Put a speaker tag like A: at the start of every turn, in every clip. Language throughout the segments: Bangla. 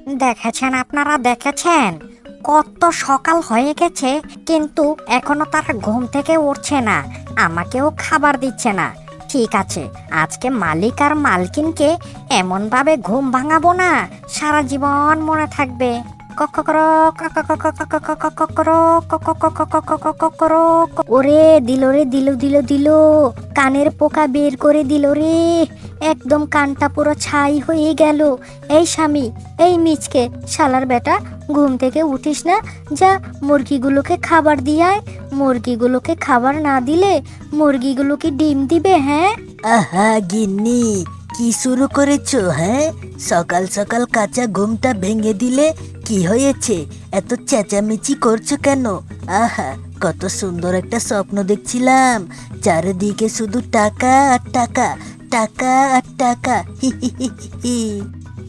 A: দেখেছেন, আপনারা দেখেছেন কত সকাল হয়ে গেছে, কিন্তু এখনো তারা ঘুম থেকে উঠছে না, আমাকেও খাবার দিচ্ছে না। ঠিক আছে, আজকে মালিক আর মালকিনকে এমন ভাবে ঘুম ভাঙাবো না, সারা জীবন মনে থাকবে। ওরে দিল রে, দিল দিল দিল, কানের পোকা বের করে দিল রে, একদম কানটা পুরো ছাই হয়ে গেল। এই স্বামী, এই মিচকে শালার বেটা, ঘুম থেকে উঠিস না? যা মুরগিগুলোকে খাবার দিয়ে আয়। মুরগিগুলোকে খাবার না দিলে মুরগিগুলো কি ডিম দিবে? হ্যাঁ।
B: আহা গিন্নি, কি শুরু করেছো? হ্যাঁ, সকাল সকাল কাঁচা ঘুমটা ভেঙে দিলে কি হয়েছে? এত চেঁচামেচি করছো কেন? আহা, কত সুন্দর একটা স্বপ্ন দেখছিলাম, চারিদিকে শুধু টাকা আর টাকা, টাকা আর টাকা। হি হি হি হি হি।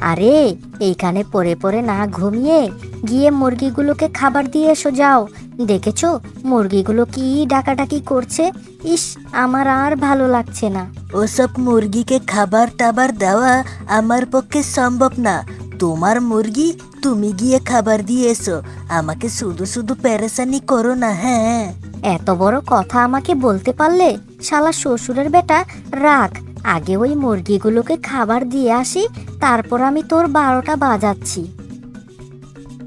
A: আরে এইখানে পড়ে পড়ে না ঘুমিয়ে গিয়ে মুরগিগুলোকে খাবার দিয়ে এসো, যাও। দেখেছো মুরগিগুলো কি ডাকাডাকি করছে? ইস, আমার আর ভালো লাগছে না।
B: ওসব মুরগিকে খাবার টাবার দেওয়া আমার পক্ষে সম্ভব না। তোমার মুরগি তুমি গিয়ে খাবার দিয়ে এসো, আমাকে শুধু শুধু পেরেশানি করো না। হ্যাঁ,
A: এত বড় কথা আমাকে বলতে পারলে? শালা শ্বশুরের বেটা, রাখ, আগে ওই মুরগিগুলোকে খাবার দিয়ে আসি, তারপর আমি তোর 12টা বাজাচ্ছি।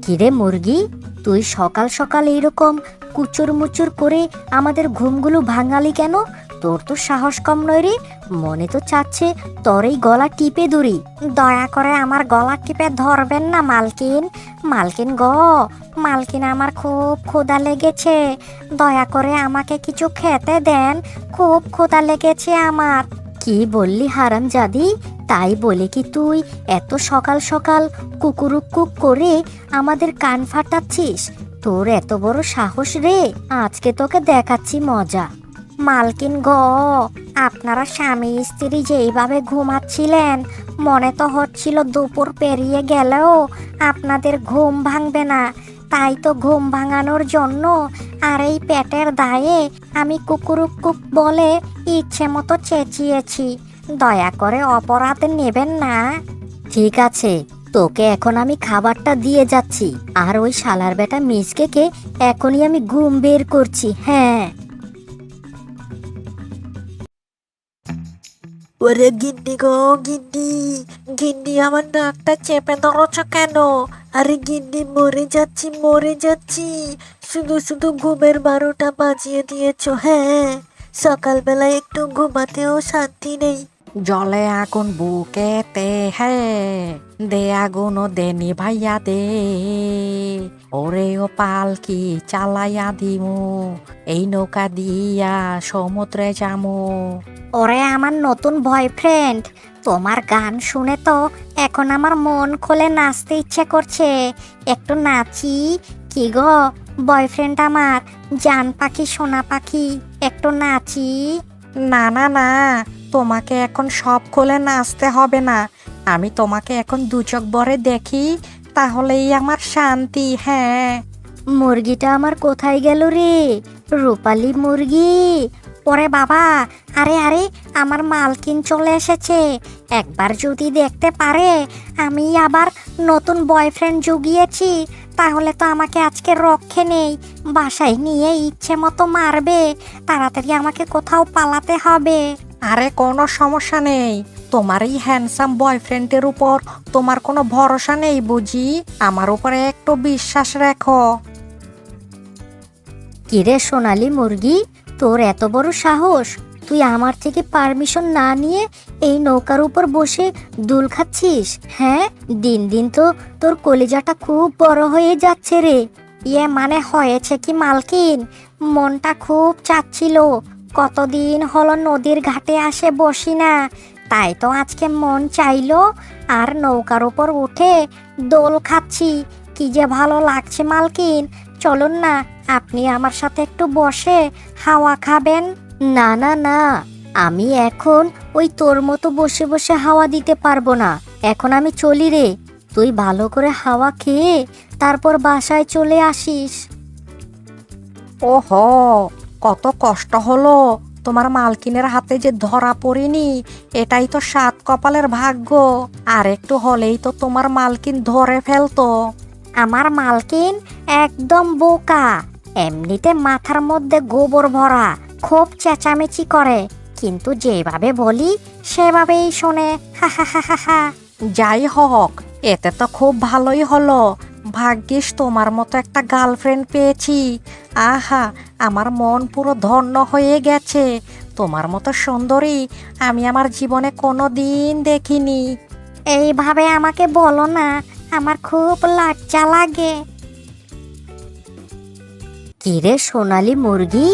A: কিরে মুরগি, তুই সকাল সকাল এইরকম কুচুর মুচুর করে আমাদের ঘুমগুলো ভাঙালি কেন? তোর তো সাহস কম নয় রে, মনে তো চাচ্ছে তোর এই গলা টিপে ধরি। দয়া করে আমার গলা টিপে ধরবেন না মালকিন। মালকিন গো, মালকিন, আমার খুব ক্ষুধা লেগেছে, দয়া করে আমাকে কিছু খেতে দেন, খুব ক্ষুধা লেগেছে আমার। কি বললি হারামজাদি? তাই বলে কি তুই এত সকাল সকাল কুকুরুকুক করে আমাদের কান ফাটাচ্ছিস? তোর এত বড় সাহস রে, আজকে তোকে দেখাচ্ছি মজা। মালকিন গো, আপনারা স্বামী স্ত্রী যেইভাবে ঘুমাচ্ছিলেন, মনে তো হচ্ছিল দুপুর পেরিয়ে গেলেও আপনাদের ঘুম ভাঙবে না। তাই তো ঘুম ভাঙানোর জন্য আর এই পেটের দায়ে আমি কুকুরুকুক বলে ইচ্ছে মতো চেঁচিয়েছি। দয়া করে অপরাধ নেবেন না। ঠিক আছে, তোকে এখন আমি খাবারটা দিয়ে যাচ্ছি, আর ওই শালার বেটা মিসকে এখনই আমি ঘুম বের করছি। হ্যাঁ।
B: ওরে গিন্নি গো গিন্নি, গিন্নি আমার নাকটা চেপে ধরেছ কেন? আরে গিন্নি, মরে যাচ্ছি মরে যাচ্ছি, শুধু শুধু ঘুমের 12টা বাজিয়ে দিয়েছো। হ্যাঁ, সকালবেলায় একটু ঘুমাতেও শান্তি নেই।
C: জলে আগুন বুকেতে হে, দে আগুন ও দে নিভাইয়া দে, ওরে ও পালকি চালাইয়া দিমু, এই নৌকা দিয়া সমুদ্রে যামু।
A: ওরে আমার নতুন বয়ফ্রেন্ড, তোমার গান শুনে তো এখন আমার মন খুলে নাচতে ইচ্ছে করছে। একটু নাচি? কি গো বয়ফ্রেন্ড আমার, জান পাখি সোনা পাখি, একটু নাচি?
C: না না না, তোমাকে এখন সব খুলে নাচতে হবে না, আমি তোমাকে এখন দু চোখ ভরে দেখি, তাহলেই আমার শান্তি। হ্যাঁ।
A: মুরগিটা আমার কোথায় গেল রে? রূপালী মুরগি। ওরে বাবা, আরে আরে, আমার মালকিন চলে এসেছে। একবার যদি দেখতে পারে আমি আবার নতুন বয়ফ্রেন্ড জুগিয়েছি, তাহলে তো আমাকে আজকে রক্ষে নেই, বাসায় নিয়ে ইচ্ছে মতো মারবে। তাড়াতাড়ি আমাকে কোথাও পালাতে হবে।
C: আরে কোনো সমস্যা নেই, তোমার এই হ্যান্ডসাম বয়ফ্রেন্ডের উপর তোমার কোনো ভরসা নেই বুঝি? আমার উপরে একটু বিশ্বাস রাখো।
A: কিরে সোনালি মুরগি, তোর এত বড় সাহস, তুই আমার থেকে পারমিশন না নিয়ে এই নৌকার উপর বসে দুল খাচ্ছিস? হ্যাঁ, দিন দিন তো তোর কলিজাটা খুব বড় হয়ে যাচ্ছে রে। ইয়ে মানে হয়েছে কি মালকিন, মনটা খুব চাচ্ছিল, কতদিন হলো নদীর ঘাটে আসে বসি না, তাই তো আজকে মন চাইলো আর নৌকার উপর উঠে দোল খাচ্ছি। কি যে ভালো লাগছে মালকিন, চলুন না, আপনি আমার সাথে একটু বসে হাওয়া খাবেন। না না না, আমি এখন ওই তোর মতো বসে বসে হাওয়া দিতে পারবো না, এখন আমি চলি রে। তুই ভালো করে হাওয়া খেয়ে তারপর বাসায় চলে আসিস।
C: ওহো, কত কষ্ট হলো তোমার মালকিনের হাতে যে ধরা পড়িনি, এটাই তো 7 কপালের ভাগ্য। আর একটু হলেই তো তোমার মালকিন ধরে ফেলতো।
A: আমার মালকিন একদম বোকা, এমনিতে মাথার মধ্যে গোবর ভরা, খুব চেঁচামেচি করে, কিন্তু যেভাবে বলি সেভাবেই শোনে। হা হা হা হা হা।
C: যাই হোক, এতে তো খুব ভালোই হলো। ভাগ্যিস তোমার মতো একটা গার্লফ্রেন্ড পেয়েছি। আহা, আমার মন পুরো ধন্য হয়ে গেছে। তোমার মতো সুন্দরী আমি আমার জীবনে কোনো দিন দেখিনি।
A: এইভাবে আমাকে বলো না, আমার খুব লজ্জা লাগে। কিরে সোনালি মুরগি,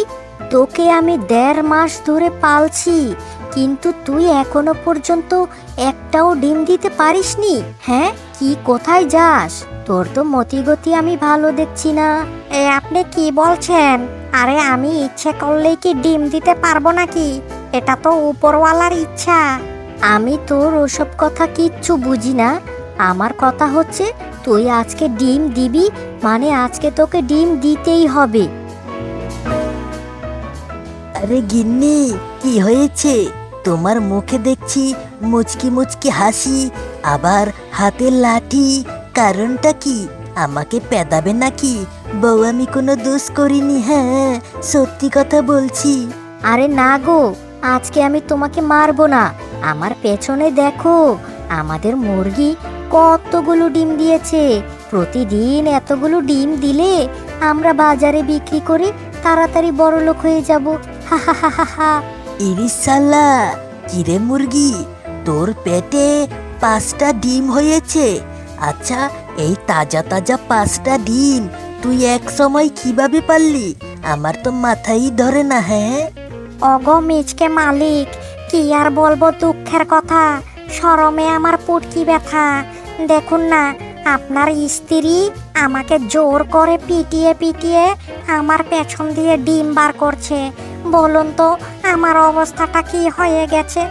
A: তোকে আমি 1.5 মাস ধরে পালছি, কিন্তু তুই এখনো পর্যন্ত একটাও ডিম দিতে পারিসনি। হ্যাঁ, কি কোথায় যাস? তোর তো মতিগতি আমি ভালো দেখছি না। আপনি কি বলছেন? আরে আমি ইচ্ছে করলেই কি ডিম দিতে পারবো নাকি? এটা তো উপরওয়ালার ইচ্ছা। আমি তোর ওসব কথা কিচ্ছু বুঝি না। আমার কথা হচ্ছে, তুই আজকে ডিম দিবি, মানে আজকে তোকে ডিম দিতেই হবে।
B: আরে গিন্নি, কি হয়েছে? তোমার মুখে দেখছি মুচকি মুচকি হাসি, আবার হাতে লাঠি। কারণটা কি? আমাকে পেদাবে নাকি? বউ, আমি কোনো দোষ করিনি। হ্যাঁ, সত্যি কথা বলছি।
A: আরে না গো, আজকে আমি তোমাকে মারবো না। আমার পেছনে দেখো, আমাদের মুরগি কতগুলো ডিম দিয়েছে। প্রতিদিন এতগুলো ডিম দিলে আমরা বাজারে বিক্রি করে তাড়াতাড়ি বড়লোক হয়ে যাব। হা হা হা হা হা।
B: ইরিশাল্লা, কিরে মুরগি, তোর পেটে 5টা ডিম হয়েছে? আচ্ছা, এই তাজা তাজা 5টা ডিম তুই এক সময় কিভাবে পারলি? আমার তো মাথাই ধরে না। হ্যাঁ,
A: অগো মিচকে মালিক, কি আর বলবো দুঃখের কথা, শরমে আমার পুটকি ব্যথা। দেখুন না, আপনার স্ত্রী আমাকে জোর করে পিটিয়ে পিটিয়ে আমার পেছন দিয়ে ডিম বার করছে। বলুন তো আমার অবস্থাটা কি হয়ে গেছে?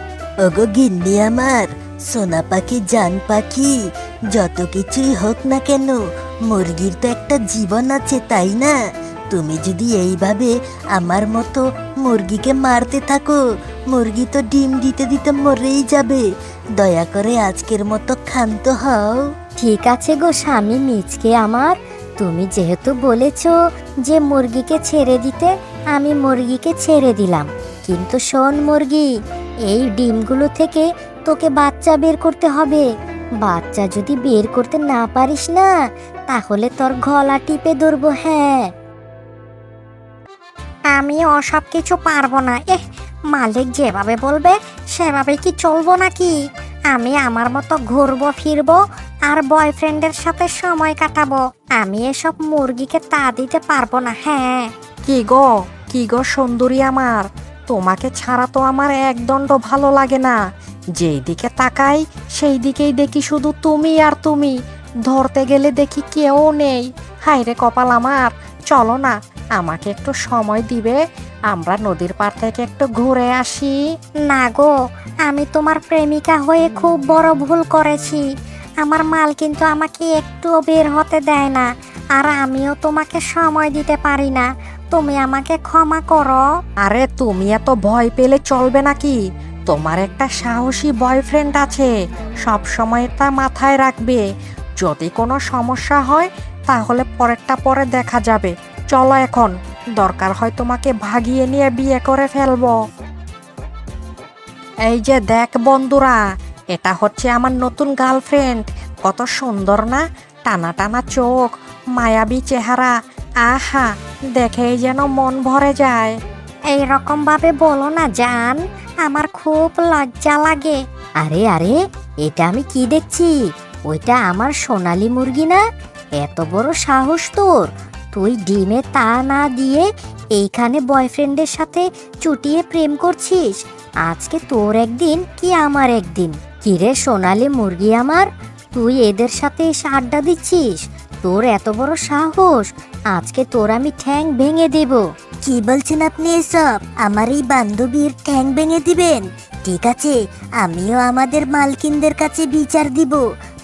B: ওগো গিন্নি আমার, সোনা পাখি, জান পাখি, যত কিছুই হোক না কেন, মুরগির তো একটা জীবন আছে, তাই না? তুমি যদি এইভাবে আমার মতো মুরগিকে মারতে থাকো, মুরগি তো ডিম দিতে দিতে মরেই যাবে। দয়া করে আজকের মতো ক্ষান্ত হও।
A: ঠিক আছে গো স্বামী মিচকে আমার, তুমি যেহেতু বলেছ যে মুরগিকে ছেড়ে দিতে, আমি মুরগিকে ছেড়ে দিলাম। কিন্তু শোন মুরগি, এই ডিমগুলো থেকে তোকে বাচ্চা বের করতে হবে। বাচ্চা যদি বের করতে না পারিস না, তাহলে তোর গলা টিপে ধরবো। হ্যাঁ, আমি ওসব কিছু পারবো না। মালিক যেভাবে বলবে সেভাবে কি চলবো নাকি? আমি আমার মতো ঘুরবো ফিরবো আর বয়ফ্রেন্ডের সাথে সময় কাটাবো। আমি এসব মুরগিকে তা দিতে পারবো না। হ্যাঁ,
C: কি গো সুন্দরী আমার, তোমাকে ছাড়া তো আমার একদণ্ড ভালো লাগে না। যেই দিকে তাকাই সেই দিকেই দেখি শুধু তুমি আর তুমি। ধরতে গেলে দেখি কেউ নেই। হায়রে কপাল আমার। চলো না, আমাকে একটু সময় দিবে? আমরা নদীর পাড় থেকে একটু ঘুরে আসি।
A: না গো, আমি তোমার প্রেমিকা হয়ে খুব বড় ভুল করেছি। আমার মাল কিন্তু আমাকে একটুও বের হতে দেয় না, আর আমিও তোমাকে সময় দিতে পারি না। তুমি আমাকে ক্ষমা করো।
C: আরে তুমি এত ভয় পেলে চলবে নাকি? তোমার একটা সাহসী বয়ফ্রেন্ড আছে, সব সময় তা মাথায় রাখবে। যদি কোনো সমস্যা হয় তাহলে পরেরটা পরে দেখা যাবে। চলো এখন, দরকার হয় তোমাকে ভাগিয়ে নিয়ে বিয়ে করে ফেলবো। এই যে দেখ বন্ধুরা, এটা হচ্ছে আমার নতুন গার্লফ্রেন্ড। কত সুন্দর না? টানা টানা চোখ, মায়াবী চেহারা। আহা, দেখেই যেন মন ভরে যায়।
A: এই রকম ভাবে বলো না জান, আমার খুব লজ্জা লাগে। আরে আরে, এটা আমি কি দেখছি? ওইটা আমার সোনালী মুরগি না? এত বড় সাহস তোর! তুই ডিমে তা না দিয়ে এইখানে বয়ফ্রেন্ডের সাথে চুটিয়ে প্রেম করছিস। আজকে তোর একদিন কি আমার একদিন। কিরে সোনালী মুরগি আমার, তুই এদের সাথে এসে আড্ডা দিচ্ছিস? তোর এত বড় সাহস! আজকে তোর আমি ঠ্যাং ভেঙে দেব।
B: কি বলছেন আপনি এসব? আমার এই বান্ধবীর ঠ্যাং ভেঙে দিবেন? ঠিক আছে, আমিও আমাদের মালকিনদের কাছে বিচার দিব।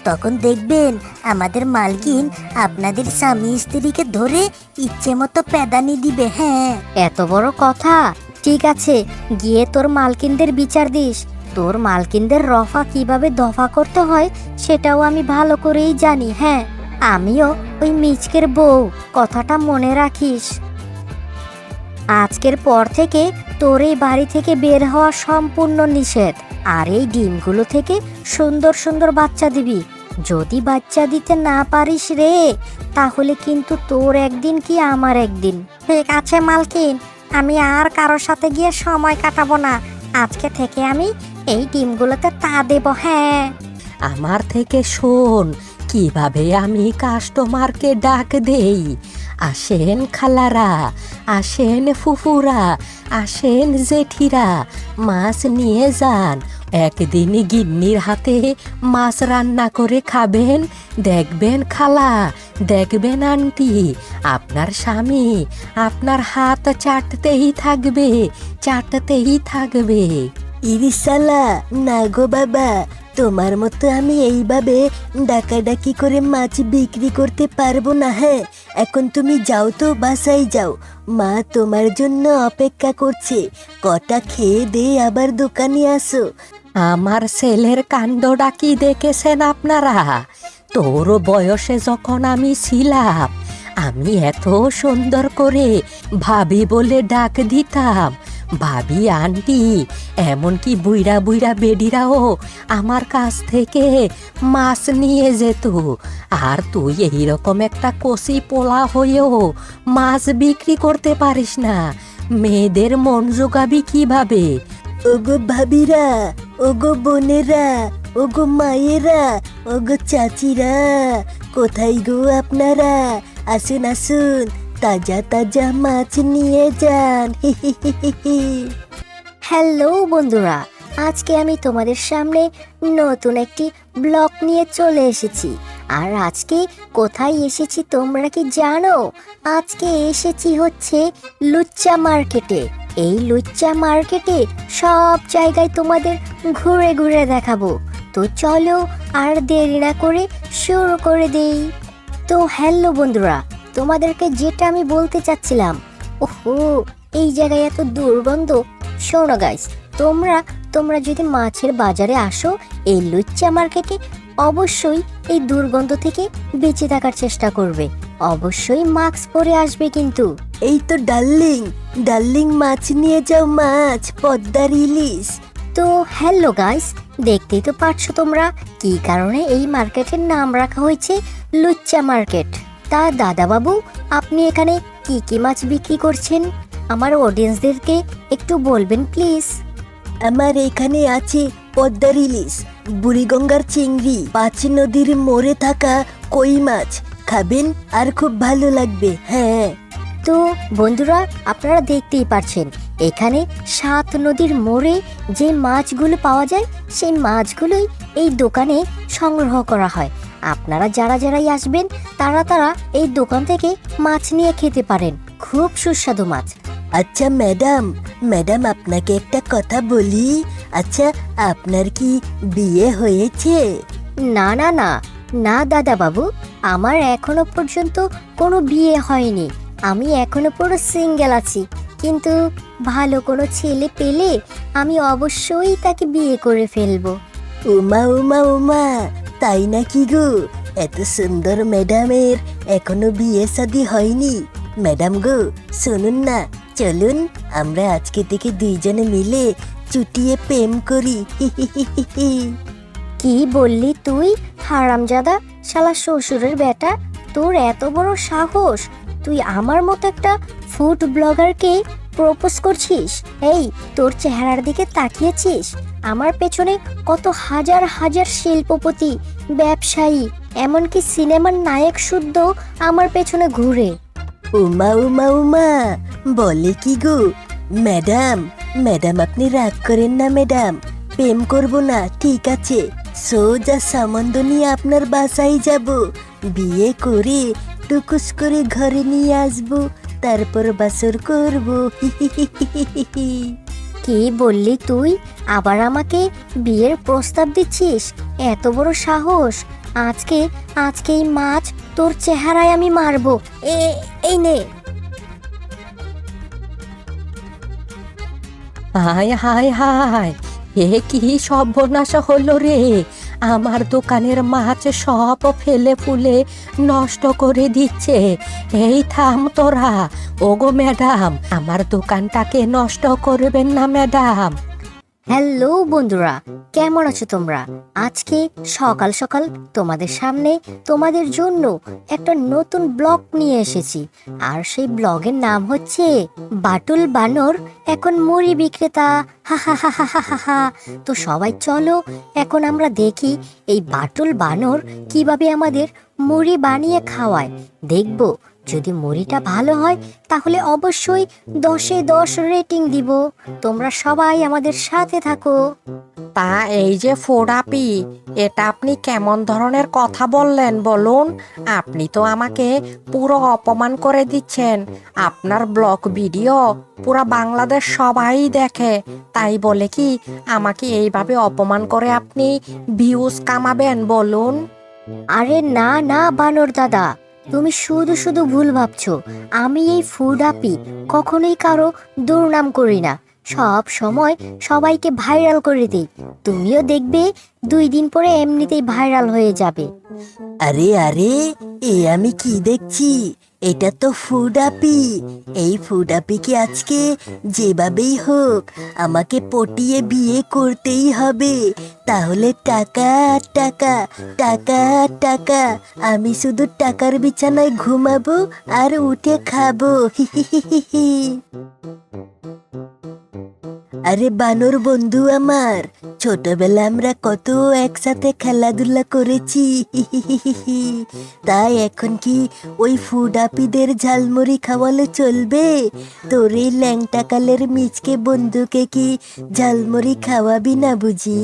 B: তখন দেখবেন আমাদের মালকিন আপনাদের স্বামী স্ত্রীকে ধরে ইচ্ছে মতো পেদানি দিবে। হ্যাঁ,
A: এত বড় কথা? ঠিক আছে, গিয়ে তোর মালকিনদের বিচার দিস। তোর মালকিনদের রফা কিভাবে দফা করতে হয় সেটাও আমি ভালো করেই জানি। হ্যাঁ, আমিও ওই মিচকের বউ, কথাটা মনে রাখিস। আজকের পর থেকে তোর এই বাড়ি থেকে বের হওয়া সম্পূর্ণ নিষেধ। আর এই ডিমগুলো থেকে সুন্দর সুন্দর বাচ্চা দিবি। যদি বাচ্চা দিতে না পারিস রে, তাহলে কিন্তু তোর একদিন কি আমার একদিন। ঠিক আছে মালকিন, আমি আর কারোর সাথে গিয়ে সময় কাটাবো না। আজকে থেকে আমি এই ডিমগুলোতে তা দেব। হ্যাঁ,
C: আমার থেকে শোন কিভাবে আমি কাস্টমারকে ডাক দেই। আসেন খালারা, আসেন ফুফুরা, আসেন জেঠিরা, মাছ নিয়ে যান। একদিন গিন্নির হাতে মাছ রান্না করে খাবেন। দেখবেন খালা, দেখবেন আন্টি, আপনার স্বামী আপনার হাত চাটতেই থাকবে, চাটতেই থাকবে।
B: ইরিসালা, না গো বাবা, তোমার মতো আমি এইভাবে ডাকাডাকি করে মাছ বিক্রি করতে পারবো না। হ্যাঁ, এখন তুমি যাও তো, বাসায় যাও। মা তোমার জন্য অপেক্ষা করছে। কটা খেয়ে দে আবার দোকানে আসো।
C: আমার ছেলের কাণ্ডটা কি দেখেছেন আপনারা? তোর বয়সে যখন আমি ছিলাম, আমি এত সুন্দর করে ভাবি বলে ডাক দিতাম। ভাবি, আন্টি, এমনকি বুইড়া বুইড়া বেডিরাও আমার কাছ থেকে মাছ নিয়ে যেত। আর তুই এইরকম একটা কষি পোলা হয়েও মাছ বিক্রি করতে পারিস না। মেয়েদের মন জোগাবি কিভাবে?
B: ওগো ভাবিরা, ওগো বোনেরা, ওগো মায়েরা, ওগো চাচিরা, কোথায় গো আপনারা? আসুন আসুন, তাজা তাজা মাছ নিয়ে যান।
A: হ্যালো বন্ধুরা, আজকে আমি তোমাদের সামনে নতুন একটি ব্লগ নিয়ে চলে এসেছি। আর আজকে কোথায় এসেছি তোমরা কি জানো? আজকে এসেছি হচ্ছে লুচ্চা মার্কেটে। এই লুচ্চা মার্কেটে সব জায়গায় তোমাদের ঘুরে ঘুরে দেখাবো। তো চলো আর দেরি না করে শুরু করে দেই। তো হ্যালো বন্ধুরা, তোমাদেরকে যেটা আমি বলতে চাচ্ছিলাম, ওহো, এই জায়গায় এত দুর্গন্ধ। শোনো গাইস, তোমরা যদি মাছের বাজারে আসো এই লুচ্চা মার্কেটে, অবশ্যই এই দুর্গন্ধ থেকে বেঁচে থাকার চেষ্টা করবে। অবশ্যই মাস্ক পরে আসবে কিন্তু।
B: এই তো ডার্লিং, ডার্লিং মাছ নিয়ে যাও, মাছ, পদ্মার ইলিশ।
A: তো হ্যালো গাইস, দেখতেই তো পারছো তোমরা কি কারণে এই মার্কেটের নাম রাখা হয়েছে লুচ্চা মার্কেট। তা দাদা বাবু, আপনি এখানে কি কি মাছ বিক্রি করছেন আমার অডিয়েন্সদেরকে একটু বলবেন প্লিজ।
B: আমার এখানে আছে পদ্মার ইলিশ, বুড়িগঙ্গার চিংড়ি, পাঁচ নদীর মোড়ে থাকা কই মাছ। খাবেন আর খুব ভালো লাগবে। হ্যাঁ,
A: তো বন্ধুরা, আপনারা দেখতেই পাচ্ছেন এখানে 7 নদীর মোড়ে যে মাছগুলো পাওয়া যায় সেই মাছগুলোই এই দোকানে সংগ্রহ করা হয়। আপনারা যারাই আসবেন তারা এই দোকান থেকে মাছ নিয়ে খেতে পারেন। খুব সুস্বাদু মাছ।
B: আচ্ছা ম্যাডাম, ম্যাডাম আপনাকে একটা কথা বলি। আচ্ছা, আপনার কি বিয়ে হয়েছে?
A: না না না না দাদা বাবু, আমার এখনো পর্যন্ত কোনো বিয়ে হয়নি। আমি এখনো পুরো সিঙ্গেল আছি। কিন্তু ভালো কোনো ছেলে পেলে আমি অবশ্যই তাকে বিয়ে করে ফেলবো।
B: উমা উমা উমা, তাই নাকি গো? এত সুন্দর ম্যাডামের এখনো বিয়ে শাদী হয়নি? ম্যাডাম গো, শুনুন না, চলুন আমরা আজকে থেকে দুইজনে মিলে চুটিয়ে প্রেম করি।
A: কি বললি তুই, হারামজাদা শালা শ্বশুরের বেটা? তোর এত বড় সাহস, তুই আমার মতো একটা ফুড ব্লগারকে প্রপোজ করছিস? এই, তোর চেহারার দিকে তাকিয়েছিস? আমার পেছনে কত হাজার হাজার শিল্পপতি, ব্যবসায়ী, এমনকি সিনেমার নায়ক শুদ্ধ আমার পেছনে ঘুরে।
B: উমা উমা উমা, বলে কি গো? ম্যাডাম, ম্যাডাম আপনি রাগ করেন না ম্যাডাম, প্রেম করব না, ঠিক আছে? সোজা সম্বন্ধ নিয়ে আপনার বাসায় যাব, বিয়ে করে টুকুস করে ঘরে নিয়ে আসবো, তারপর বাসর করব।
A: কি বললি তুই? আবার আমাকে বিয়ের প্রস্তাব দিচ্ছিস? এত বড় সাহস! আজকে এই মাছ তোর চেহারায় আমি মারবো। এই নে।
C: হায় হায় হায়, এ কি সর্বনাশ হলো রে! আমার দোকানের মাছ সব ফেলে ফুলে নষ্ট করে দিচ্ছে। এই থাম তোরা। ওগো ম্যাডাম, আমার দোকানটাকে নষ্ট করবেন না ম্যাডাম।
A: হ্যালো বন্ধুরা, কেমন আছো তোমরা? আজকে সকাল সকাল তোমাদের সামনে তোমাদের জন্য একটা নতুন ব্লগ নিয়ে এসেছি। আর সেই ব্লগের নাম হচ্ছে বাটুল বানর এখন মুড়ি বিক্রেতা। হা হা হা হা হা হা হা। তো সবাই চলো এখন আমরা দেখি এই বাটুল বানর কিভাবে আমাদের মুড়ি বানিয়ে খাওয়ায়। দেখবো যদি মুড়িটা ভালো হয় তাহলে অবশ্যই 10-এ 10 রেটিং দিব। তোমরা সবাই আমাদের সাথে থাকো।
C: তা এই যে ফোড়াপি, এটা আপনি কেমন ধরনের কথা বললেন বলুন? আপনি তো আমাকে পুরো অপমান করে দিচ্ছেন। আপনার ব্লগ ভিডিও পুরো বাংলাদেশ সবাই দেখে, তাই বলে কি আমাকে এইভাবে অপমান করে আপনি ভিউজ কামাবেন বলুন?
A: আরে না না বানর দাদা, তুমি শুধু শুধু ভুল ভাবছো। আমি এই ফুড আপি কখনোই কারো দুর্নাম করি না, সব সময় সবাইকে ভাইরাল করে দিই। তুমিও দেখবে 2 দিন পরে এমনিতেই ভাইরাল হয়ে যাবে।
B: আরে আরে, এ আমি কি দেখছি? এটা তো ফুড আপি। এই ফুড আপিকে আজকে যেভাবেই হোক আমাকে পটিয়ে বিয়ে করতেই হবে। তাহলে টাকা টাকা টাকা টাকা, আমি শুধু টাকার বিছানায় ঘুমাবো আর উঠে খাবো। আরে বানর বন্ধু আমার, ছোটবেলা আমরা কত একসাথে খেলাধুলা করেছি। তাই এখন কি ওই ফুড আপিদের ঝালমুড়ি খাওয়ালে চলবে? তোর এই ল্যাংটা কালের মিচকে বন্ধুকে কি ঝালমুড়ি খাওয়াবি না বুঝি?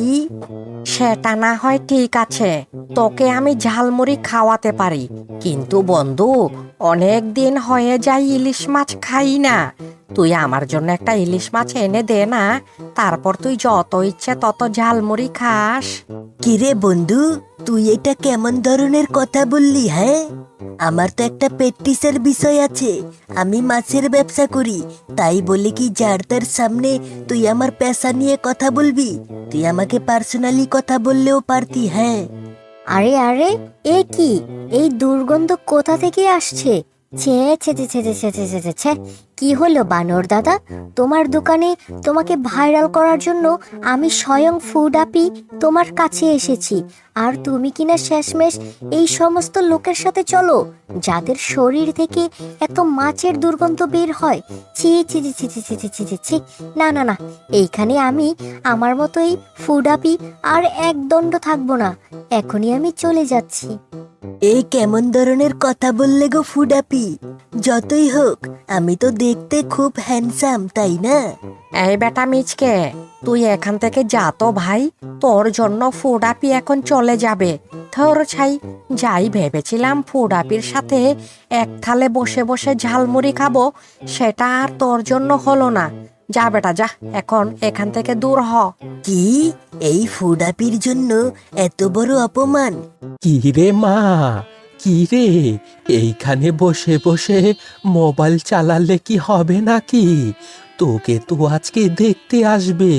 C: সেটা না হয় ঠিক আছে, তোকে আমি ঝালমুড়ি খাওয়াতে পারি, কিন্তু বন্ধু অনেক দিন হয়ে যায় ইলিশ মাছ খাই না। তুই আমার জন্য একটা ইলিশ মাছ এনে দে না, তারপর তুই যত ইচ্ছে তত ঝালমুড়ি খাস।
B: কিরে বন্ধু, তুই এটা কেমন ধরনের কথা বললি? হ্যাঁ, আমার তো একটা প্র্যাকটিসের বিষয় আছে। আমি মাছের ব্যবসা করি, তাই বলে কি যার তার সামনে তুই আমার পেশা নিয়ে কথা বলবি? তুই আমাকে পার্সোনালি কথা বললেও পারতি। হ্যাঁ,
A: আরে আরে, এ কি? এই দুর্গন্ধ কোথা থেকে আসছে? ছে ছে ছে ছে ছে ছে ছে ছে ছে ছে। কি হলো বানর দাদা? তোমার দোকানে তোমাকে ভাইরাল করার জন্য আমি স্বয়ং ফুড আপি তোমার কাছে এসেছি, আর তুমি কিনা শেষমেশ এই সমস্ত লোকের সাথে চলো যাদের শরীর থেকে এত মাছের দুর্গন্ধ বের হয়। ছি ছি ছি ছি ছি ছি ছি ছি ছি ছি। না না না, এইখানে আমি আমার মতো এই ফুড আপি আর এক দণ্ড থাকবো না। এখনই আমি চলে যাচ্ছি।
B: এই কেমন ধরনের কথা বললে গো ফুড আপি? যতই হোক আমি তো দেখতে খুব হ্যান্ডসাম, তাই না?
C: এই বেটা মিচকে, তুই এখান থেকে যা তো ভাই, তোর জন্য ফুড আপি এখন চলে যাবে। থর ছাই, যাই ভেবেছিলাম ফুড আপির সাথে এক থালে বসে বসে ঝালমুড়ি খাবো, সেটা আর তোর জন্য হলো না। যা বেটা যা, এখন এখান থেকে দূর হ।
B: কি, এই ফুড আপির জন্য এত বড় অপমান?
D: কি রে মা, কি রে, এইখানে বসে বসে মোবাইল চালালে কি হবে নাকি? তোকে তো আজকে দেখতে আসবে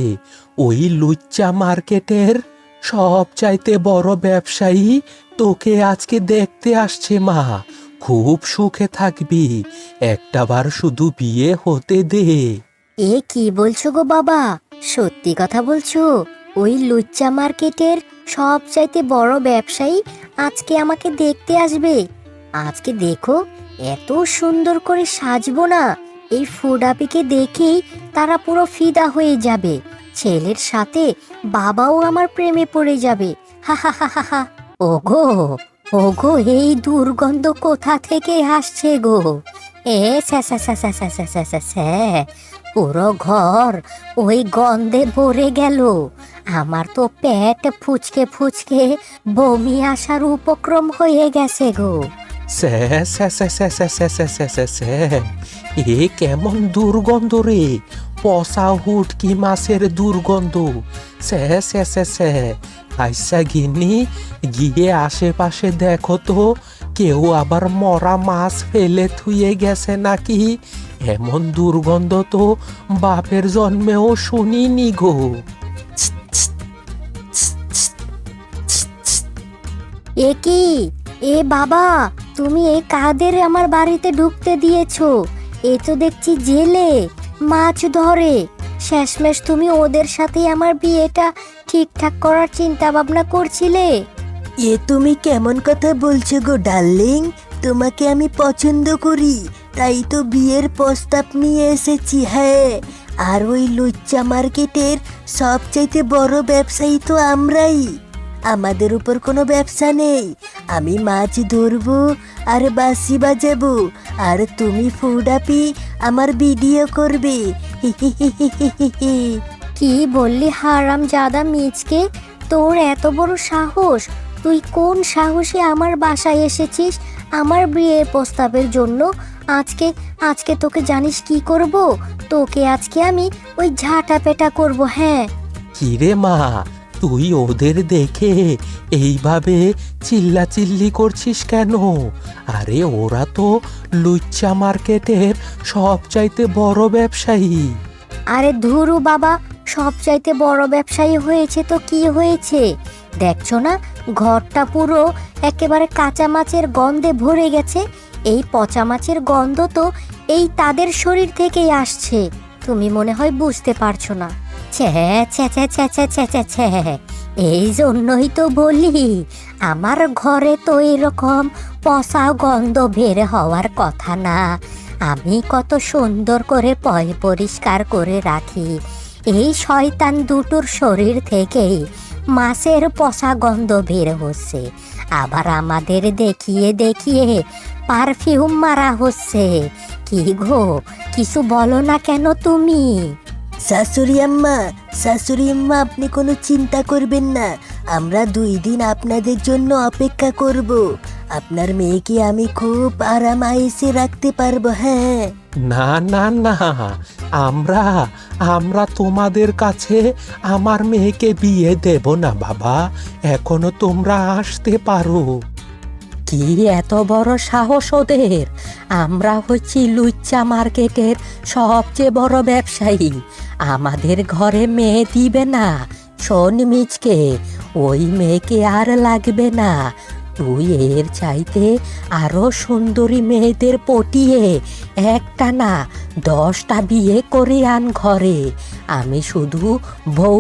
D: ওই লুচ্চা মার্কেটের সব চাইতে বড় ব্যবসায়ী। তোকে আজকে দেখতে আসছে মা, খুব সুখে থাকবি, একটাবার শুধু বিয়ে হতে দে।
A: এ কি বলছো গো বাবা? সত্যি কথা বলছো? ওই লুচ্চা মার্কেটের সবচাইতে বড় ব্যবসায়ী আজকে আমাকে দেখতে আসবে? আজকে দেখো এত সুন্দর করে সাজবো না, এই ফুড আপিকে দেখেই তারা পুরো ফিদা হয়ে যাবে। ছেলের সাথে বাবাও আমার প্রেমে পড়ে যাবে। হা হা হা হা হা। ওগো ওগো, এই দুর্গন্ধ কোথা থেকে আসছে গো? এ স্যা স্যা স্যা স্যা স্যা স্যা স্যা স্যা স্যা। পুরো ঘর ওই গন্ধে ভরে গেল। আমার তো পেট ফুচকে ফুচকে বমি আসার উপক্রম হয়ে গেছে গো।
D: স্যা স্যা স্যা স্যা স্যা স্যা স্যা স্যা স্যা স্যা। এ কেমন দুর্গন্ধ রে, পচা হুটকি মাছের দুর্গন্ধ। স্যা স্যা স্যা স্যা। আইসা গিন্নি, গিয়ে আশেপাশে দেখো তো কেউ আবার মরা মাছ ফেলে থুয়ে গেছে নাকি। এমন দুর্গন্ধ তো বাপের জন্মেও শুনিনি গো।
A: এ কি? এ বাবা, তুমি এ কাদের আমার বাড়িতে ঢুকতে দিয়েছো? এ তো দেখছি জেলে, মাছ ধরে। শেষমেশ তুমি ওদের সাথে আমার বিয়েটা ঠিকঠাক করার চিন্তা ভাবনা করছিলে।
B: এ তুমি কেমন কথা বলছো গো ডার্লিং? তোমাকে আমি পছন্দ করি, তাই তো বিয়ের প্রস্তাব নিয়ে এসেছি। হ্যাঁ, আর ওই লুচ্চা মার্কেটের সবচাইতে বড় ব্যবসায়ী তো আমরাই। আমাদের উপর কোনো ব্যবসা নেই। আমি মাছ ধরবো আর বাঁশি বাজাবো, আর তুমি ফুডাপি আমার ভিডিও করবে।
A: কি বললি হারাম জাদা মিচকে? তোর এত বড় সাহস! তুই কোন সাহসে আমার বাসায় এসেছিস আমার বিয়ের প্রস্তাবের জন্য? আজকে আজকে তোকে জানিস কি করব? তোকে আজকে আমি ওই ঝাঁটা পেটা করব। হ্যাঁ,
D: কিরে মা, তুই ওদের দেখে এইভাবে চিল্লাচিল্লি করছিস কেন? আরে ওরা তো লুচ্চা মার্কেটের সবচাইতে বড় ব্যবসায়ী।
A: আরে ধুরু বাবা, সবচাইতে বড় ব্যবসায়ী হয়েছে তো কি হয়েছে? দেখছো না, ঘরটা পুরো একেবারে কাঁচা মাছের গন্ধে ভরে গেছে। এই পচা মাছের গন্ধ তো এই তাদের শরীর থেকেই আসছে। তুমি মনে হয় বুঝতে পারছো না। ছ্যা ছ্যা ছ্যা ছ্যা ছ্যা ছ্যা ছ্যা ছ্যা। এই জন্যই তো বলি, আমার ঘরে তো এরকম পচা গন্ধ বের হওয়ার কথা না। আমি কত সুন্দর করে পরিষ্কার করে রাখি। এই শয়তান দুটোর শরীর থেকেই মাছের পচা গন্ধ বের হচ্ছে। আবার আমাদের দেখিয়ে দেখিয়ে পারফিউম মারা হচ্ছে। কি গো, কিছু বলো না কেন তুমি?
B: শাশুড়ি আম্মা, শাশুড়ি আম্মা, আপনি কোনো চিন্তা করবেন না। আমরা 2 দিন আপনাদের জন্য অপেক্ষা করব। আপনার মেয়েকে আমি খুব আরাম আয়েসে রাখতে পারবো। হ্যাঁ,
D: না না না, আমরা আমরা তোমাদের কাছে আমার মেয়েকে বিয়ে দেব না বাবা। এখনো তোমরা আসতে পারো।
C: কি এত বড় সাহস ওদের? আমরা হচ্ছি লুচ্চা মার্কেটের সবচেয়ে বড় ব্যবসায়ী, আমাদের ঘরে মেয়ে দিবে না? শোন মিচকে, ওই মেয়েকে আর লাগবে না। তুই এর চাইতে আরো সুন্দরী মেয়েদের পটিয়ে একটা না 10টা বিয়ে করে আন ঘরে। আমি শুধু বউ